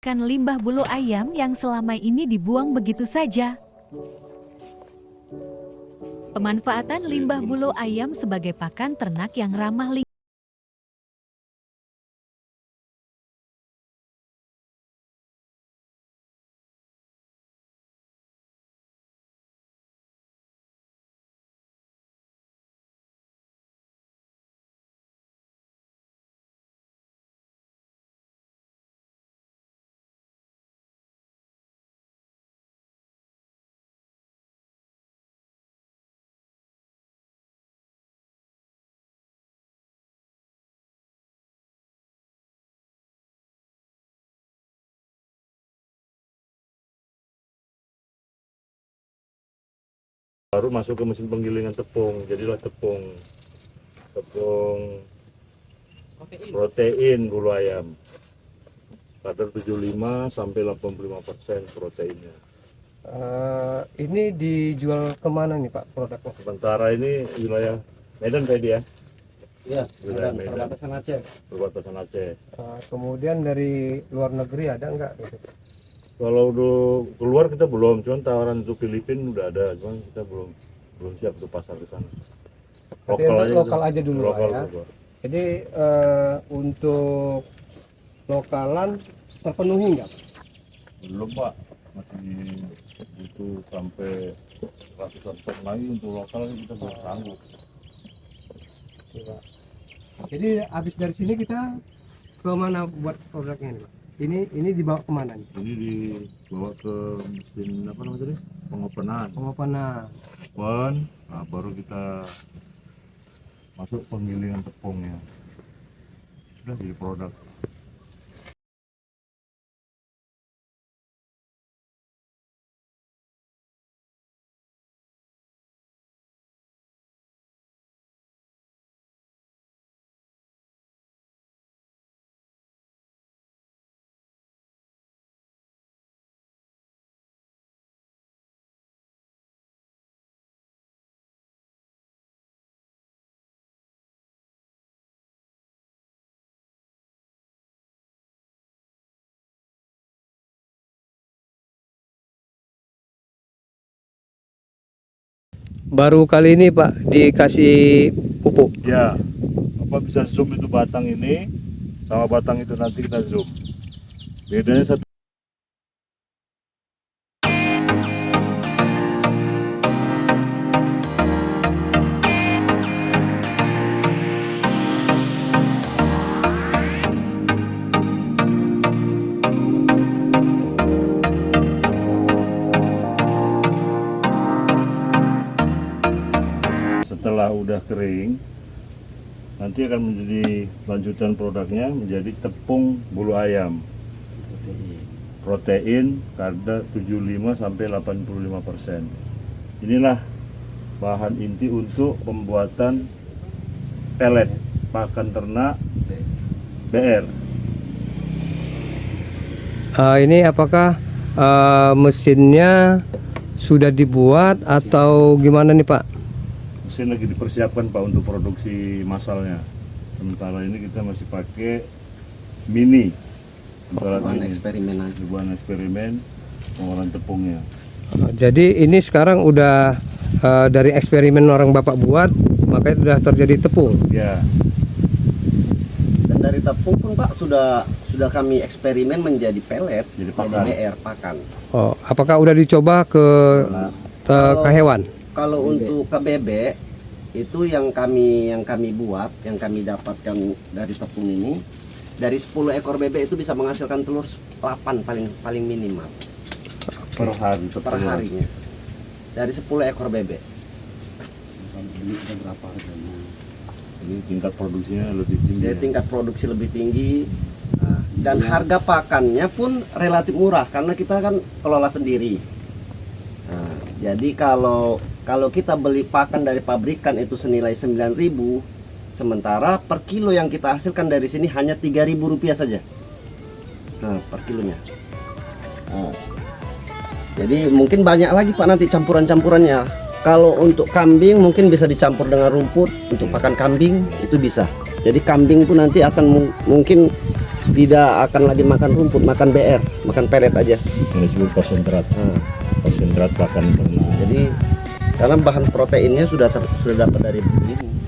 memanfaatkan limbah bulu ayam yang selama ini dibuang begitu saja. Pemanfaatan limbah bulu ayam sebagai pakan ternak yang ramah lingkungan. Baru masuk ke mesin penggilingan tepung, jadilah tepung protein bulu ayam, kadar 75 sampai 85% proteinnya. Ini dijual kemana nih Pak produknya? Sementara ini wilayah Medan tadi ya, Iya, wilayah Medan, perbatasan Aceh. perbatasan Aceh. Kemudian dari luar negeri ada nggak? Gitu? Kalau udah keluar kita belum, cuman tawaran untuk Filipina udah ada, cuman kita belum siap untuk pasar ke sana. Lokal aja dulu Pak, lokal, ya. lokal. Jadi untuk lokalan terpenuhi nggak? Belum Pak, masih butuh sampai ratusan ton lagi untuk lokal, kita belum sanggup. Coba. Jadi habis dari sini kita ke mana buat produknya nih Pak? Ini dibawa kemana nih? Ini dibawa ke mesin apa namanya tadi? Pengopenan. Pengopenan. Nah, baru kita masuk penggilingan tepungnya. Sudah jadi produk. Baru kali ini Pak dikasih pupuk. Ya, apa bisa zoom itu batang ini sama batang itu nanti kita zoom. Bedanya satu. Setelah udah kering, nanti akan menjadi lanjutan produknya menjadi tepung bulu ayam. Protein kadar 75 sampai 85%. Inilah bahan inti untuk pembuatan pelet pakan ternak BR. Ini apakah mesinnya sudah dibuat atau gimana nih Pak? Mesin lagi dipersiapkan Pak untuk produksi massalnya. Sementara ini kita masih pakai mini. Buat eksperimen pengolahan tepungnya. Jadi ini sekarang udah dari eksperimen orang Bapak buat, makanya sudah terjadi tepung. Ya, Dan dari tepung pun Pak sudah kami eksperimen menjadi pelet, Jadi jadi pakan. BR pakan. Oh, apakah udah dicoba ke ke hewan? Kalau untuk ke bebek itu yang kami buat, yang kami dapatkan dari tepung ini, dari 10 ekor bebek itu bisa menghasilkan telur 8 paling minimal per hari. per harinya. Dari 10 ekor bebek. Ini tingkat produksinya lebih tinggi. Jadi tingkat produksi lebih tinggi. Nah, dan harga pakannya pun relatif murah karena kita kan kelola sendiri. Nah, jadi kalau kita beli pakan dari pabrikan itu senilai 9.000, sementara per kilo yang kita hasilkan dari sini hanya Rp3.000 saja. Nah, per kilonya. Nah, jadi mungkin banyak lagi Pak nanti campuran-campurannya. Kalau untuk kambing mungkin bisa dicampur dengan rumput untuk pakan kambing, itu bisa. Jadi kambing pun nanti akan mungkin tidak akan lagi makan rumput, makan BR, makan pelet aja. Yang disebut konsentrat. Konsentrat pakan ternak. Jadi karena bahan proteinnya sudah dapat dari belimbing.